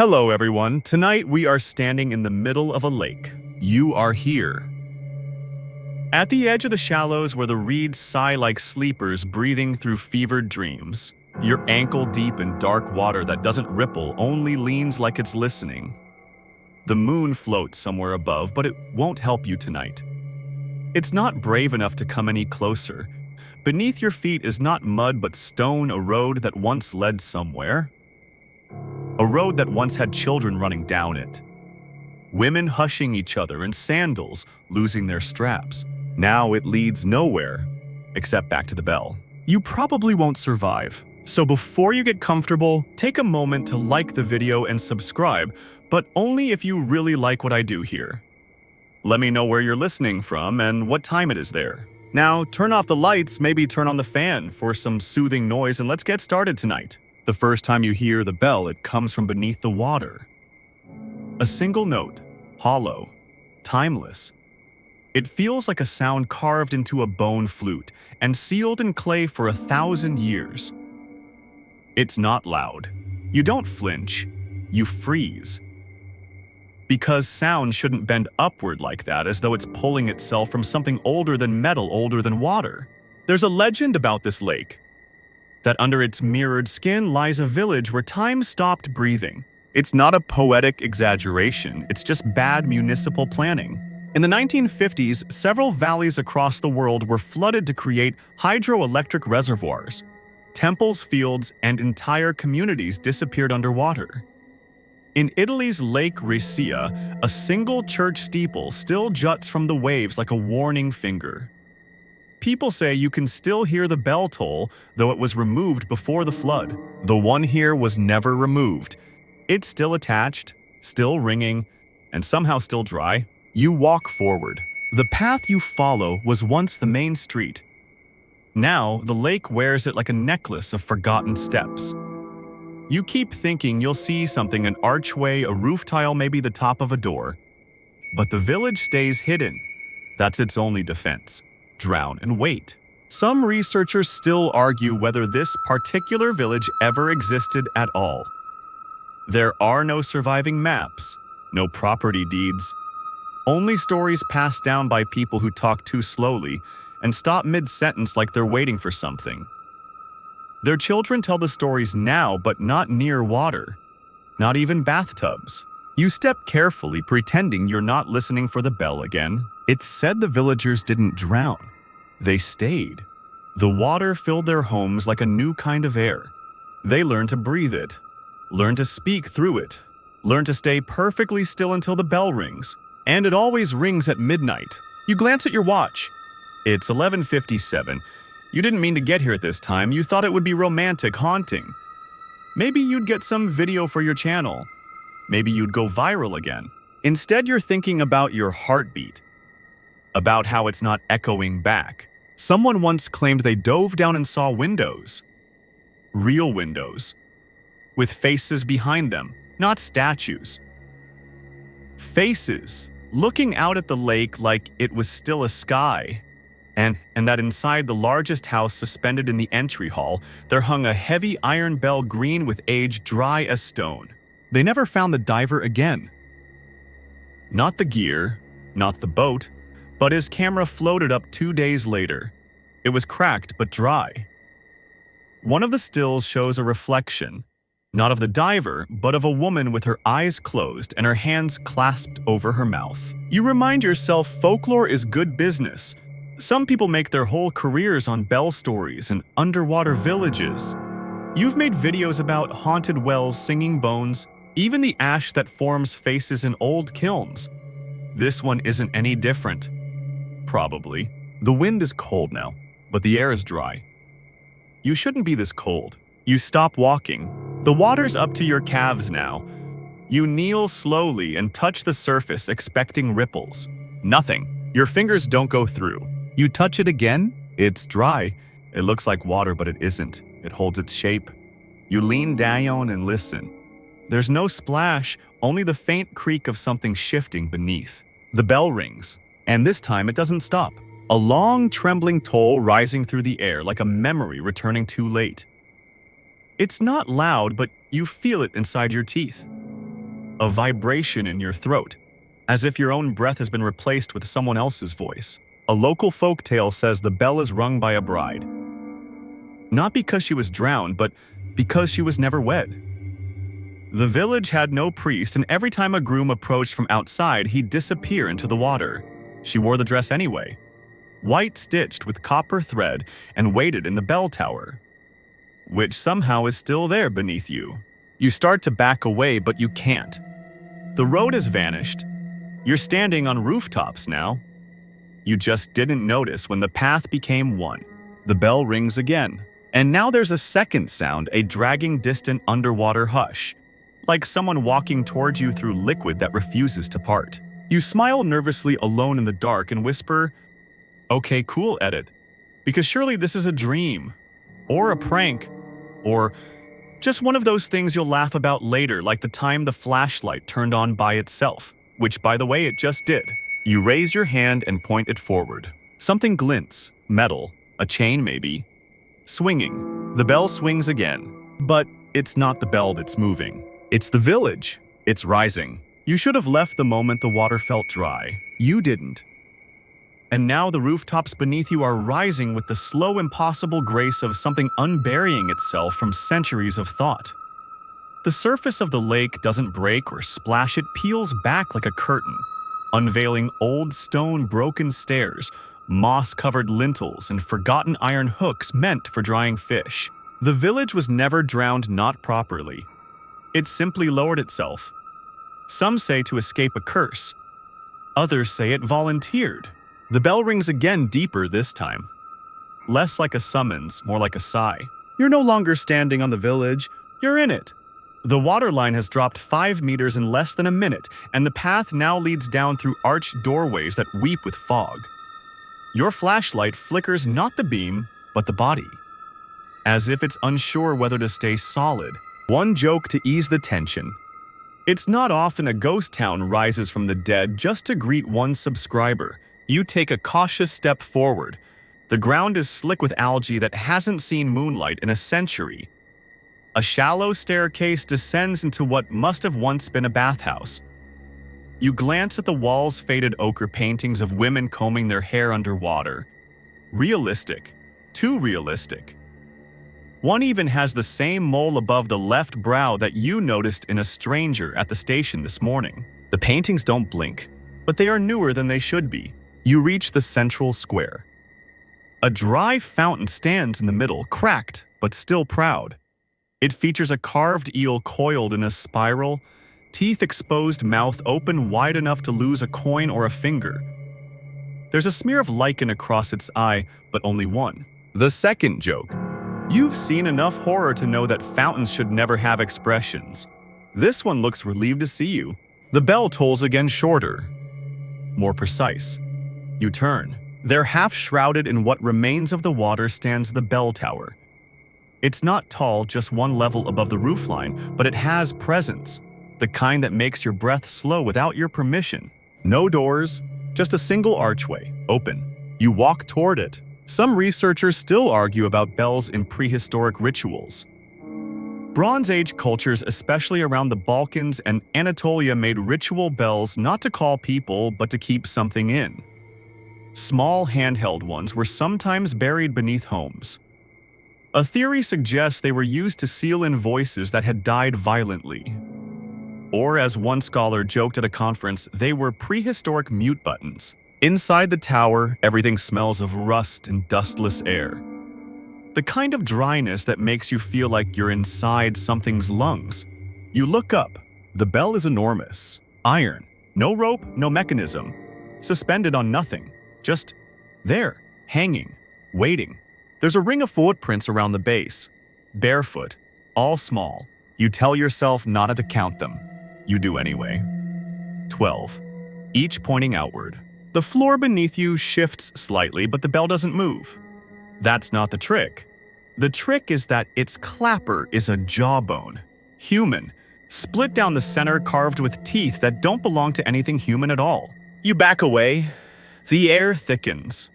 Hello everyone, tonight we are standing in the middle of a lake. You are here. At the edge of the shallows where the reeds sigh like sleepers breathing through fevered dreams. You're ankle-deep in dark water that doesn't ripple, only leans like it's listening. The moon floats somewhere above, but it won't help you tonight. It's not brave enough to come any closer. Beneath your feet is not mud but stone, a road that once led somewhere. A road that once had children running down it. Women hushing each other in sandals, losing their straps. Now it leads nowhere, except back to the bell. You probably won't survive. So before you get comfortable, take a moment to like the video and subscribe, but only if you really like what I do here. Let me know where you're listening from and what time it is there. Now turn off the lights, maybe turn on the fan for some soothing noise, and let's get started tonight. The first time you hear the bell, it comes from beneath the water. A single note, hollow, timeless. It feels like a sound carved into a bone flute and sealed in clay for 1,000 years. It's not loud. You don't flinch. You freeze. Because sound shouldn't bend upward like that, as though it's pulling itself from something older than metal, older than water. There's a legend about this lake. That under its mirrored skin lies a village where time stopped breathing. It's not a poetic exaggeration, it's just bad municipal planning. In the 1950s, several valleys across the world were flooded to create hydroelectric reservoirs. Temples, fields, and entire communities disappeared underwater. In Italy's Lake Riccia, a single church steeple still juts from the waves like a warning finger. People say you can still hear the bell toll, though it was removed before the flood. The one here was never removed. It's still attached, still ringing, and somehow still dry. You walk forward. The path you follow was once the main street. Now, the lake wears it like a necklace of forgotten steps. You keep thinking you'll see something, an archway, a roof tile, maybe the top of a door. But the village stays hidden. That's its only defense. Drown and wait. Some researchers still argue whether this particular village ever existed at all. There are no surviving maps, no property deeds, only stories passed down by people who talk too slowly and stop mid-sentence like they're waiting for something. Their children tell the stories now, but not near water, not even bathtubs. You step carefully, pretending you're not listening for the bell again. It's said the villagers didn't drown. They stayed. The water filled their homes like a new kind of air. They learned to breathe it, learned to speak through it, learned to stay perfectly still until the bell rings. And it always rings at midnight. You glance at your watch. It's 11:57. You didn't mean to get here at this time. You thought it would be romantic, haunting. Maybe you'd get some video for your channel. Maybe you'd go viral again. Instead, you're thinking about your heartbeat, about how it's not echoing back. Someone once claimed they dove down and saw windows. Real windows. With faces behind them, not statues. Faces, looking out at the lake like it was still a sky. And that inside the largest house suspended in the entry hall, there hung a heavy iron bell green with age, dry as stone. They never found the diver again. Not the gear, not the boat, but his camera floated up 2 days later. It was cracked but dry. One of the stills shows a reflection, not of the diver, but of a woman with her eyes closed and her hands clasped over her mouth. You remind yourself folklore is good business. Some people make their whole careers on bell stories and underwater villages. You've made videos about haunted wells, singing bones, even the ash that forms faces in old kilns. This one isn't any different. Probably. The wind is cold now, but the air is dry. You shouldn't be this cold. You stop walking. The water's up to your calves now. You kneel slowly and touch the surface, expecting ripples. Nothing. Your fingers don't go through. You touch it again. It's dry. It looks like water, but it isn't. It holds its shape. You lean down and listen. There's no splash, only the faint creak of something shifting beneath. The bell rings. And this time it doesn't stop. A long, trembling toll rising through the air like a memory returning too late. It's not loud, but you feel it inside your teeth. a vibration in your throat, as if your own breath has been replaced with someone else's voice. A local folk tale says the bell is rung by a bride. Not because she was drowned, but because she was never wed. The village had no priest, and every time a groom approached from outside, he'd disappear into the water. She wore the dress anyway, white stitched with copper thread, and waited in the bell tower, which somehow is still there beneath you. You start to back away, but you can't. The road has vanished. You're standing on rooftops now. You just didn't notice when the path became one. The bell rings again, and now there's a second sound, a dragging, distant underwater hush, like someone walking towards you through liquid that refuses to part. You smile nervously alone in the dark and whisper, "Okay, cool, edit," because surely this is a dream, or a prank, or just one of those things you'll laugh about later, like the time the flashlight turned on by itself, which, by the way, it just did. You raise your hand and point it forward. Something glints, metal, a chain maybe. Swinging. The bell swings again. But it's not the bell that's moving. It's the village. It's rising. You should have left the moment the water felt dry. You didn't. And now the rooftops beneath you are rising with the slow, impossible grace of something unburying itself from centuries of thought. The surface of the lake doesn't break or splash, it peels back like a curtain, unveiling old stone broken stairs, moss-covered lintels, and forgotten iron hooks meant for drying fish. The village was never drowned, not properly. It simply lowered itself. Some say to escape a curse. Others say it volunteered. The bell rings again, deeper this time. Less like a summons, more like a sigh. You're no longer standing on the village, you're in it. The waterline has dropped 5 meters in less than a minute, and the path now leads down through arched doorways that weep with fog. Your flashlight flickers not the beam, but the body, as if it's unsure whether to stay solid. One joke to ease the tension. It's not often a ghost town rises from the dead just to greet one subscriber. You take a cautious step forward. The ground is slick with algae that hasn't seen moonlight in a century. A shallow staircase descends into what must have once been a bathhouse. You glance at the walls' faded ochre paintings of women combing their hair underwater. Realistic. Too realistic. One even has the same mole above the left brow that you noticed in a stranger at the station this morning. The paintings don't blink, but they are newer than they should be. You reach the central square. A dry fountain stands in the middle, cracked but still proud. It features a carved eel coiled in a spiral, teeth exposed, mouth open wide enough to lose a coin or a finger. There's a smear of lichen across its eye, but only one. The second joke. You've seen enough horror to know that fountains should never have expressions. This one looks relieved to see you. The bell tolls again, shorter, more precise. You turn. There, half shrouded in what remains of the water, stands the bell tower. It's not tall, just one level above the roofline, but it has presence, the kind that makes your breath slow without your permission. No doors, just a single archway, open. You walk toward it. Some researchers still argue about bells in prehistoric rituals. Bronze Age cultures, especially around the Balkans and Anatolia, made ritual bells not to call people, but to keep something in. Small handheld ones were sometimes buried beneath homes. A theory suggests they were used to seal in voices that had died violently. Or, as one scholar joked at a conference, they were prehistoric mute buttons. Inside the tower, everything smells of rust and dustless air. The kind of dryness that makes you feel like you're inside something's lungs. You look up. The bell is enormous. Iron. No rope, no mechanism. Suspended on nothing. Just there, hanging, waiting. There's a ring of footprints around the base. Barefoot, all small. You tell yourself not to count them. You do anyway. 12. Each pointing outward. The floor beneath you shifts slightly, but the bell doesn't move. That's not the trick. The trick is that its clapper is a jawbone. Human. Split down the center, carved with teeth that don't belong to anything human at all. You back away. The air thickens.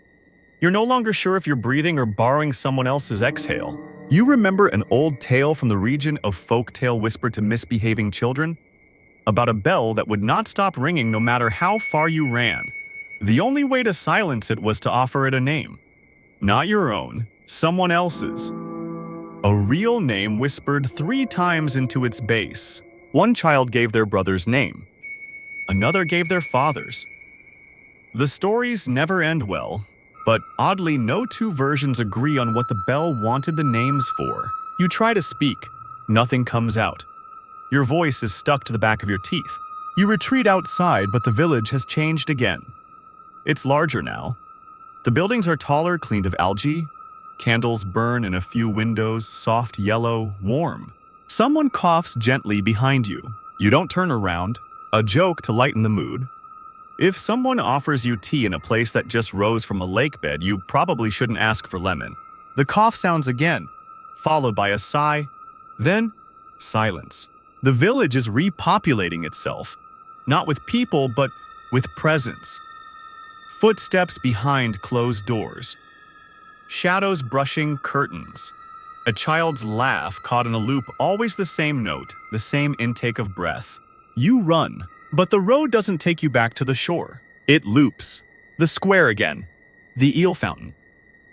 You're no longer sure if you're breathing or borrowing someone else's exhale. You remember an old tale from the region of folktale whispered to misbehaving children? about a bell that would not stop ringing no matter how far you ran. The only way to silence it was to offer it a name. Not your own, someone else's. A real name whispered 3 times into its base. One child gave their brother's name. Another gave their father's. The stories never end well, but oddly no 2 versions agree on what the bell wanted the names for. You try to speak, nothing comes out. Your voice is stuck to the back of your teeth. You retreat outside, but the village has changed again. It's larger now. The buildings are taller, cleaned of algae. Candles burn in a few windows, soft yellow, warm. Someone coughs gently behind you. You don't turn around. A joke to lighten the mood. If someone offers you tea in a place that just rose from a lake bed, you probably shouldn't ask for lemon. The cough sounds again, followed by a sigh, then silence. The village is repopulating itself, not with people, but with presence. Footsteps behind closed doors. Shadows brushing curtains. A child's laugh caught in a loop, always the same note, the same intake of breath. You run, but the road doesn't take you back to the shore. It loops. The square again. The eel fountain.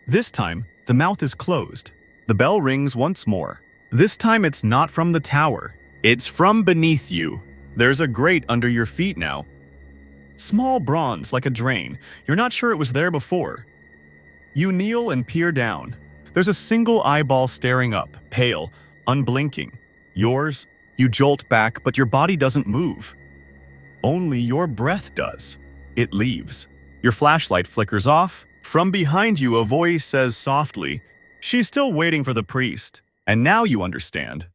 This time, the mouth is closed. The bell rings once more. This time it's not from the tower. It's from beneath you. There's a grate under your feet now. Small bronze like a drain. You're not sure it was there before. You kneel and peer down. There's a single eyeball staring up, pale, unblinking. Yours? You jolt back, but your body doesn't move. Only your breath does. It leaves. Your flashlight flickers off. From behind you, a voice says softly, "She's still waiting for the priest." And now you understand.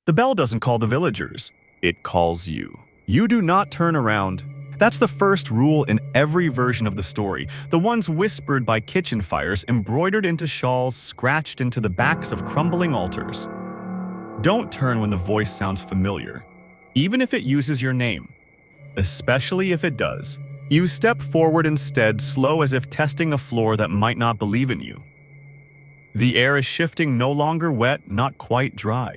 The bell doesn't call the villagers. It calls you. You do not turn around. That's the first rule in every version of the story. The ones whispered by kitchen fires, embroidered into shawls, scratched into the backs of crumbling altars. Don't turn when the voice sounds familiar, even if it uses your name. Especially if it does. You step forward instead, slow as if testing a floor that might not believe in you. The air is shifting, no longer wet, not quite dry.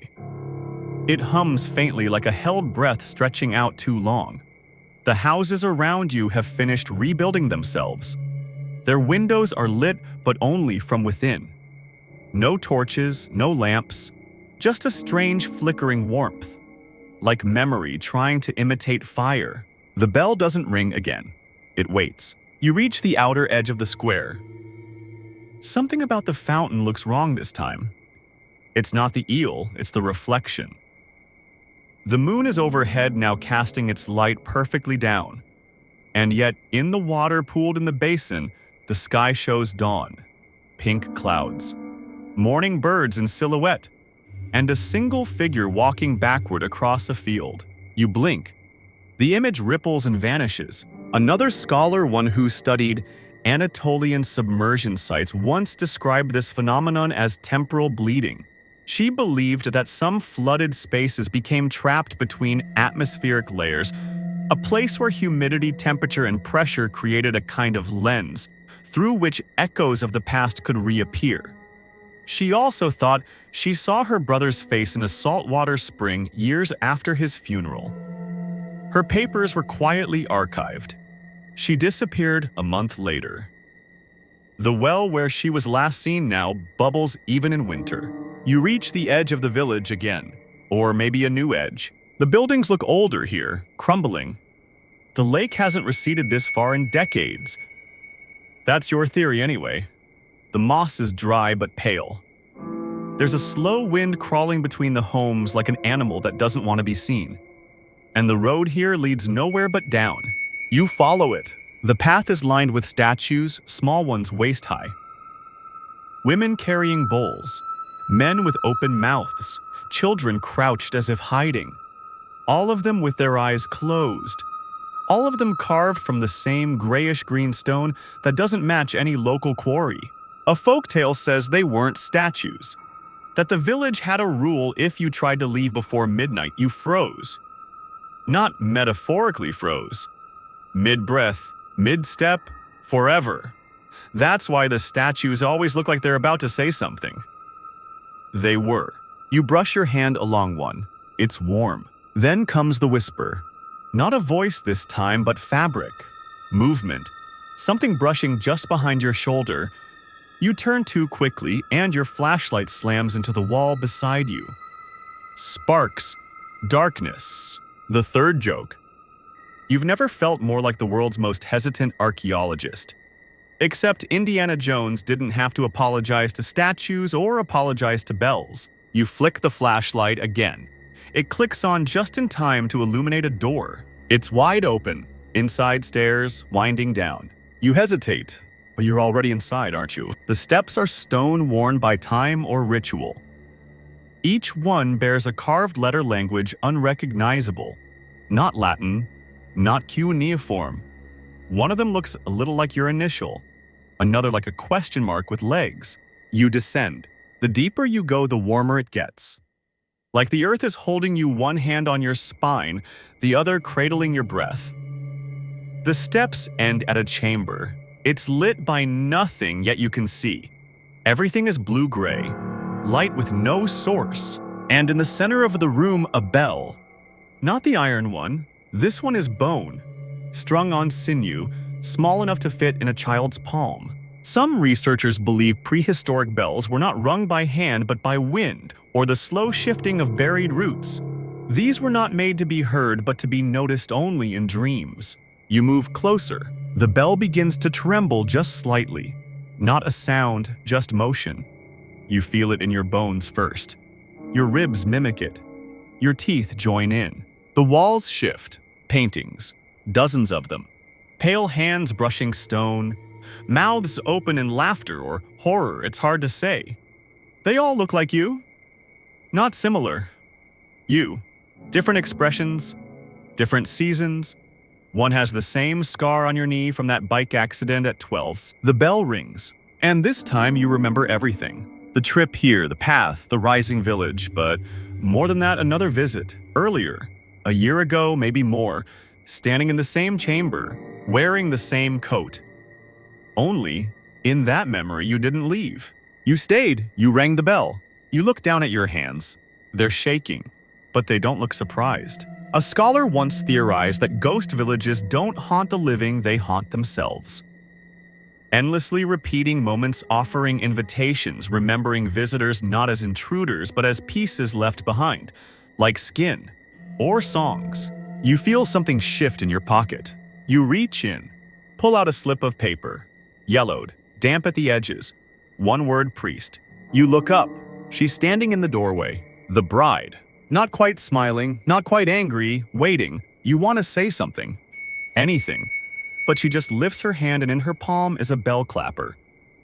It hums faintly like a held breath stretching out too long. The houses around you have finished rebuilding themselves. Their windows are lit, but only from within. No torches, no lamps, just a strange flickering warmth, like memory trying to imitate fire. The bell doesn't ring again. It waits. You reach the outer edge of the square. Something about the fountain looks wrong this time. It's not the eel, it's the reflection. The moon is overhead now, casting its light perfectly down. And yet, in the water pooled in the basin, the sky shows dawn. Pink clouds. Morning birds in silhouette. And a single figure walking backward across a field. You blink. The image ripples and vanishes. Another scholar, one who studied Anatolian submersion sites, once described this phenomenon as temporal bleeding. She believed that some flooded spaces became trapped between atmospheric layers, a place where humidity, temperature, and pressure created a kind of lens through which echoes of the past could reappear. She also thought she saw her brother's face in a saltwater spring years after his funeral. Her papers were quietly archived. She disappeared a month later. The well where she was last seen now bubbles even in winter. You reach the edge of the village again, or maybe a new edge. The buildings look older here, crumbling. The lake hasn't receded this far in decades. That's your theory anyway. The moss is dry but pale. There's a slow wind crawling between the homes like an animal that doesn't want to be seen. And the road here leads nowhere but down. You follow it. The path is lined with statues, small ones waist-high. Women carrying bowls. Men with open mouths. Children crouched as if hiding. All of them with their eyes closed. All of them carved from the same grayish-green stone that doesn't match any local quarry. A folktale says they weren't statues. That the village had a rule: if you tried to leave before midnight, you froze. Not metaphorically froze. Mid-breath, mid-step, forever. That's why the statues always look like they're about to say something. They were. You brush your hand along one. It's warm. Then comes the whisper. Not a voice this time, but fabric, movement, something brushing just behind your shoulder. You turn too quickly, and your flashlight slams into the wall beside you. Sparks, darkness. The third joke. You've never felt more like the world's most hesitant archaeologist. Except Indiana Jones didn't have to apologize to statues or apologize to bells. You flick the flashlight again. It clicks on just in time to illuminate a door. It's wide open. Inside stairs, winding down. You hesitate, but you're already inside, aren't you? The steps are stone worn by time or ritual. Each one bears a carved letter language unrecognizable. Not Latin, not cuneiform. One of them looks a little like your initial, another like a question mark with legs. You descend. The deeper you go, the warmer it gets. Like the earth is holding you, one hand on your spine, the other cradling your breath. The steps end at a chamber. It's lit by nothing, yet you can see. Everything is blue-gray, light with no source. And in the center of the room, a bell. Not the iron one. This one is bone, strung on sinew, small enough to fit in a child's palm. Some researchers believe prehistoric bells were not rung by hand but by wind or the slow shifting of buried roots. These were not made to be heard but to be noticed only in dreams. You move closer. The bell begins to tremble just slightly. Not a sound, just motion. You feel it in your bones first. Your ribs mimic it. Your teeth join in. The walls shift. Paintings. Dozens of them. Pale hands brushing stone. Mouths open in laughter or horror, it's hard to say. They all look like you. Not similar. You. Different expressions. Different seasons. One has the same scar on your knee from that bike accident at 12. The bell rings. And this time you remember everything. The trip here, the path, the rising village, but more than that, another visit. Earlier. A year ago, maybe more. Standing in the same chamber. Wearing the same coat. Only, in that memory, you didn't leave. You stayed. You rang the bell. You look down at your hands. They're shaking, but they don't look surprised. A scholar once theorized that ghost villages don't haunt the living, they haunt themselves. Endlessly repeating moments, offering invitations, remembering visitors not as intruders but as pieces left behind, like skin or songs. You feel something shift in your pocket. You reach in, pull out a slip of paper, yellowed, damp at the edges. One word, priest. You look up. She's standing in the doorway. The bride. Not quite smiling, not quite angry, waiting. You want to say something. Anything. But she just lifts her hand and in her palm is a bell clapper.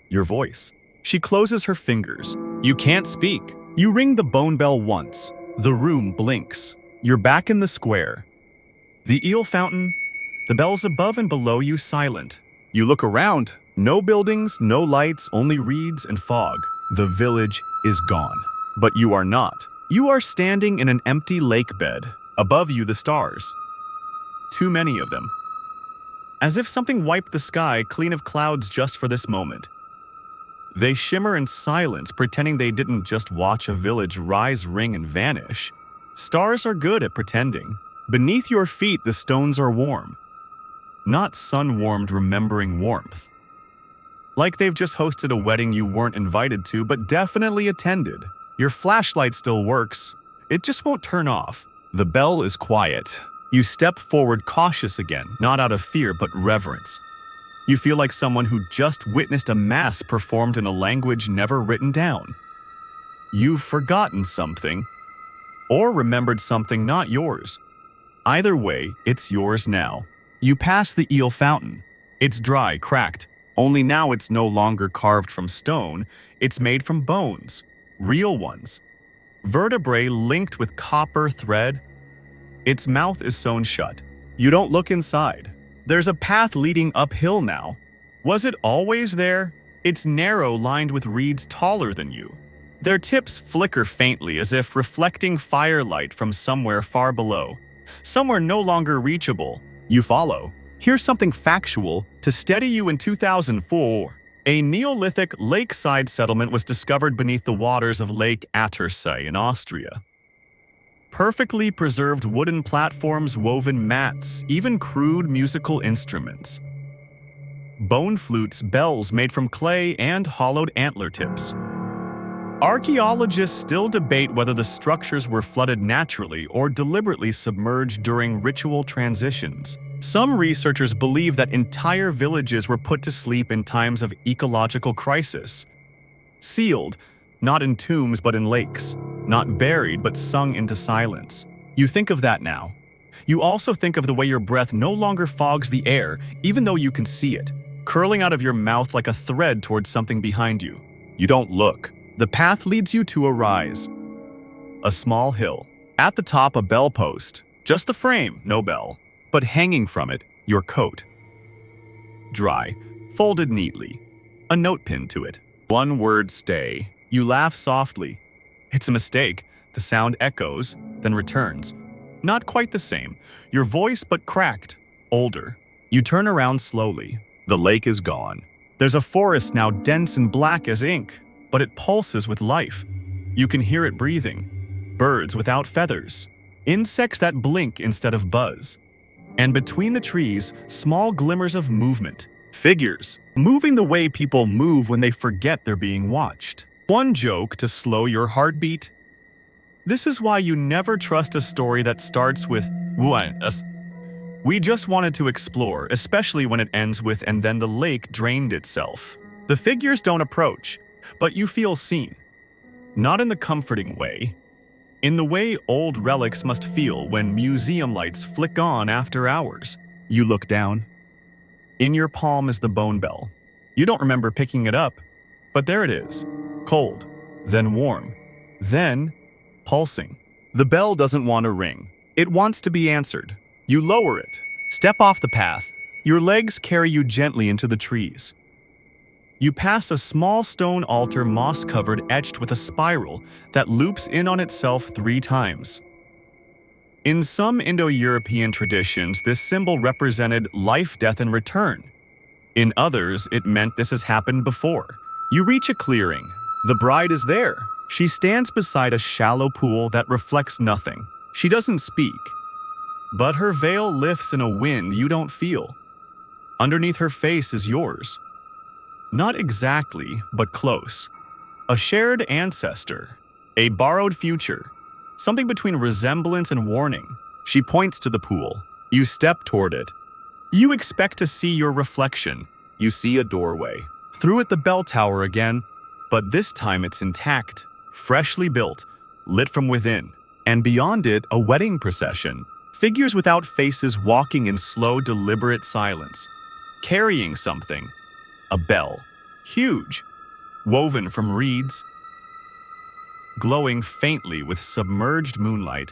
Your voice. She closes her fingers. You can't speak. You ring the bone bell once. The room blinks. You're back in the square. The eel fountain. The bells above and below you silent. You look around. No buildings, no lights, only reeds and fog. The village is gone. But you are not. You are standing in an empty lake bed. Above you, the stars. Too many of them. As if something wiped the sky clean of clouds just for this moment. They shimmer in silence, pretending they didn't just watch a village rise, ring, and vanish. Stars are good at pretending. Beneath your feet, the stones are warm. Not sun-warmed, remembering warmth. Like they've just hosted a wedding you weren't invited to, but definitely attended. Your flashlight still works. It just won't turn off. The bell is quiet. You step forward cautious again, not out of fear, but reverence. You feel like someone who just witnessed a mass performed in a language never written down. You've forgotten something, or remembered something not yours. Either way, it's yours now. You pass the eel fountain. It's dry, cracked. Only now it's no longer carved from stone. It's made from bones. Real ones. Vertebrae linked with copper thread. Its mouth is sewn shut. You don't look inside. There's a path leading uphill now. Was it always there? It's narrow, lined with reeds taller than you. Their tips flicker faintly as if reflecting firelight from somewhere far below. Somewhere no longer reachable. You follow. Here's something factual to steady you. In 2004, a Neolithic lakeside settlement was discovered beneath the waters of Lake Attersee in Austria. Perfectly preserved wooden platforms, woven mats, even crude musical instruments. Bone flutes, bells made from clay, and hollowed antler tips. Archaeologists still debate whether the structures were flooded naturally or deliberately submerged during ritual transitions. Some researchers believe that entire villages were put to sleep in times of ecological crisis. Sealed, not in tombs but in lakes. Not buried but sung into silence. You think of that now. You also think of the way your breath no longer fogs the air, even though you can see it, curling out of your mouth like a thread towards something behind you. You don't look. The path leads you to a rise. A small hill. At the top, a bell post. Just the frame, no bell. But hanging from it, your coat. Dry, folded neatly. A note pinned to it. One word, stay. You laugh softly. It's a mistake. The sound echoes, then returns. Not quite the same. Your voice, but cracked. Older. You turn around slowly. The lake is gone. There's a forest now dense and black as ink, but it pulses with life. You can hear it breathing. Birds without feathers. Insects that blink instead of buzz. And between the trees, small glimmers of movement. Figures, moving the way people move when they forget they're being watched. One joke to slow your heartbeat. This is why you never trust a story that starts with "us." We just wanted to explore, especially when it ends with "and then the lake drained itself." The figures don't approach, but you feel seen. Not in the comforting way. In the way old relics must feel when museum lights flick on after hours. You look down. In your palm is the bone bell. You don't remember picking it up, but there it is. Cold, then warm, then pulsing. The bell doesn't want to ring. It wants to be answered. You lower it. Step off the path. Your legs carry you gently into the trees. You pass a small stone altar, moss-covered, etched with a spiral that loops in on itself 3 times. In some Indo-European traditions, this symbol represented life, death, and return. In others, it meant this has happened before. You reach a clearing. The bride is there. She stands beside a shallow pool that reflects nothing. She doesn't speak, but her veil lifts in a wind you don't feel. Underneath her face is yours. Not exactly, but close. A shared ancestor. A borrowed future. Something between resemblance and warning. She points to the pool. You step toward it. You expect to see your reflection. You see a doorway. Through it, the bell tower again, but this time it's intact, freshly built, lit from within. And beyond it, a wedding procession. Figures without faces walking in slow, deliberate silence. Carrying something. A bell. Huge. Woven from reeds. Glowing faintly with submerged moonlight.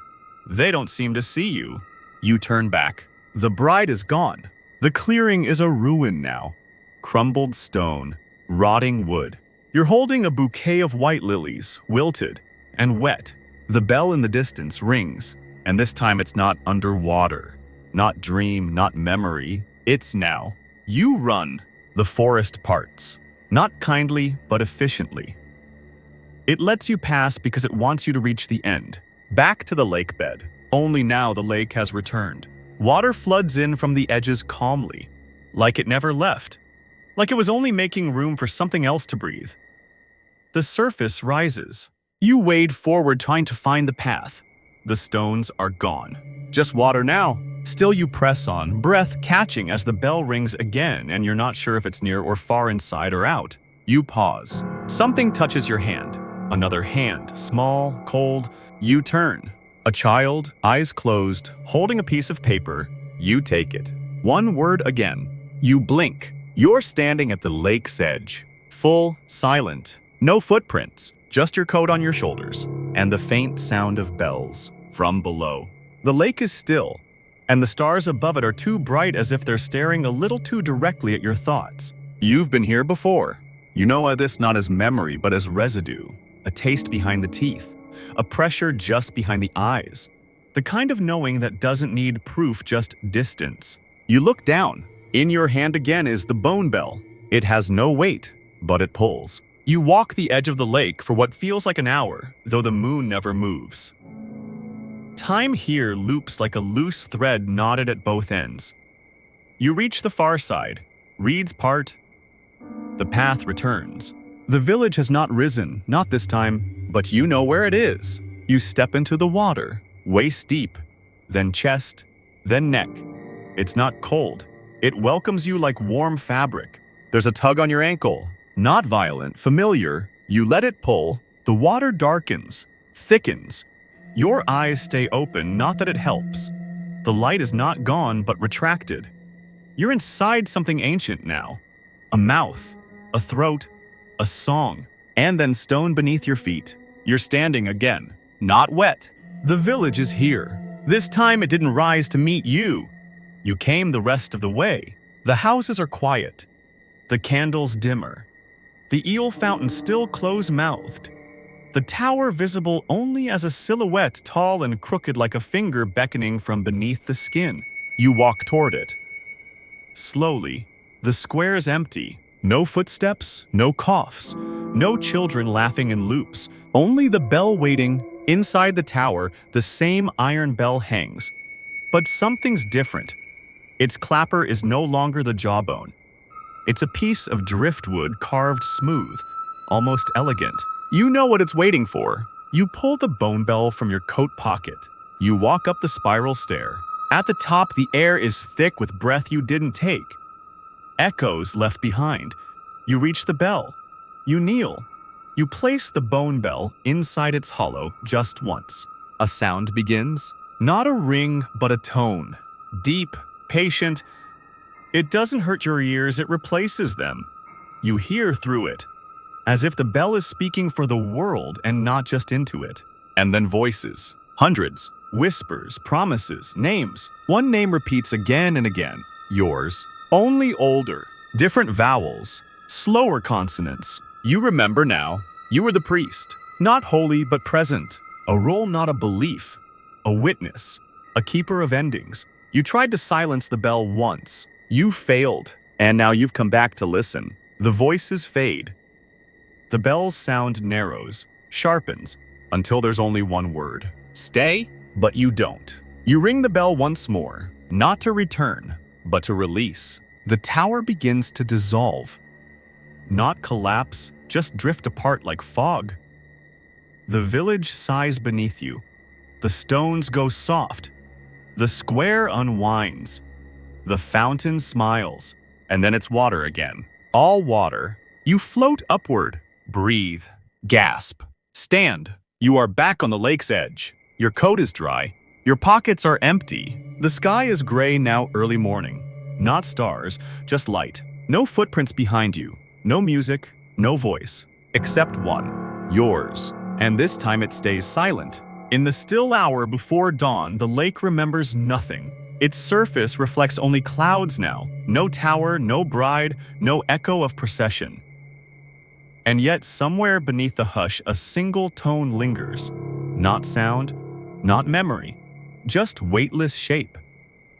They don't seem to see you. You turn back. The bride is gone. The clearing is a ruin now. Crumbled stone. Rotting wood. You're holding a bouquet of white lilies, wilted and wet. The bell in the distance rings, and this time it's not underwater. Not dream, not memory. It's now. You run. The forest parts. Not kindly, but efficiently. It lets you pass because it wants you to reach the end. Back to the lake bed. Only now the lake has returned. Water floods in from the edges calmly, like it never left. Like it was only making room for something else to breathe. The surface rises. You wade forward trying to find the path. The stones are gone. Just water now. Still you press on, breath catching as the bell rings again and you're not sure if it's near or far, inside or out. You pause. Something touches your hand. Another hand, small, cold. You turn. A child, eyes closed, holding a piece of paper. You take it. One word again. You blink. You're standing at the lake's edge. Full, silent. No footprints, just your coat on your shoulders, and the faint sound of bells from below. The lake is still, and the stars above it are too bright, as if they're staring a little too directly at your thoughts. You've been here before. You know this not as memory, but as residue, a taste behind the teeth, a pressure just behind the eyes, the kind of knowing that doesn't need proof, just distance. You look down. In your hand again is the bone bell. It has no weight, but it pulls. You walk the edge of the lake for what feels like an hour, though the moon never moves. Time here loops like a loose thread knotted at both ends. You reach the far side. Reeds part. The path returns. The village has not risen, not this time, but you know where it is. You step into the water, waist deep, then chest, then neck. It's not cold. It welcomes you like warm fabric. There's a tug on your ankle. Not violent, familiar. You let it pull. The water darkens, thickens. Your eyes stay open, not that it helps. The light is not gone, but retracted. You're inside something ancient now. A mouth, a throat, a song, and then stone beneath your feet. You're standing again, not wet. The village is here. This time it didn't rise to meet you. You came the rest of the way. The houses are quiet. The candles dimmer. The eel fountain still close-mouthed. The tower visible only as a silhouette tall and crooked like a finger beckoning from beneath the skin. You walk toward it. Slowly, the square is empty. No footsteps, no coughs, no children laughing in loops. Only the bell waiting. Inside the tower, the same iron bell hangs. But something's different. Its clapper is no longer the jawbone. It's a piece of driftwood carved smooth, almost elegant. You know what it's waiting for. You pull the bone bell from your coat pocket. You walk up the spiral stair. At the top, the air is thick with breath you didn't take. Echoes left behind. You reach the bell. You kneel. You place the bone bell inside its hollow just once. A sound begins. Not a ring, but a tone. Deep, patient. It doesn't hurt your ears, it replaces them. You hear through it, as if the bell is speaking for the world and not just into it. And then voices. Hundreds. Whispers, promises, names. One name repeats again and again. Yours. Only older. Different vowels. Slower consonants. You remember now. You were the priest. Not holy, but present. A role, not a belief. A witness. A keeper of endings. You tried to silence the bell once. You failed. And now you've come back to listen. The voices fade. The bell's sound narrows, sharpens, until there's only one word. Stay, but you don't. You ring the bell once more, not to return, but to release. The tower begins to dissolve. Not collapse, just drift apart like fog. The village sighs beneath you. The stones go soft. The square unwinds. The fountain smiles, and then it's water again. All water. You float upward. Breathe. Gasp. Stand. You are back on the lake's edge. Your coat is dry. Your pockets are empty. The sky is gray now, early morning. Not stars, just light. No footprints behind you. No music, no voice. Except one. Yours. And this time it stays silent. In the still hour before dawn, the lake remembers nothing. Its surface reflects only clouds now. No tower, no bride, no echo of procession. And yet somewhere beneath the hush, a single tone lingers. Not sound, not memory, just weightless shape.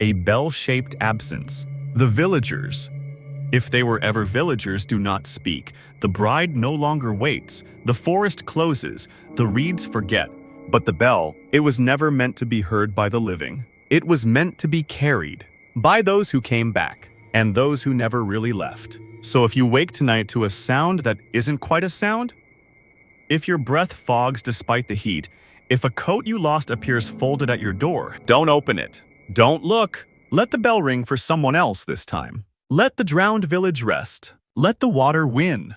A bell-shaped absence. The villagers, if they were ever villagers, do not speak. The bride no longer waits. The forest closes. The reeds forget. But the bell, it was never meant to be heard by the living. It was meant to be carried by those who came back and those who never really left. So if you wake tonight to a sound that isn't quite a sound, if your breath fogs despite the heat, if a coat you lost appears folded at your door, don't open it. Don't look. Let the bell ring for someone else this time. Let the drowned village rest. Let the water win.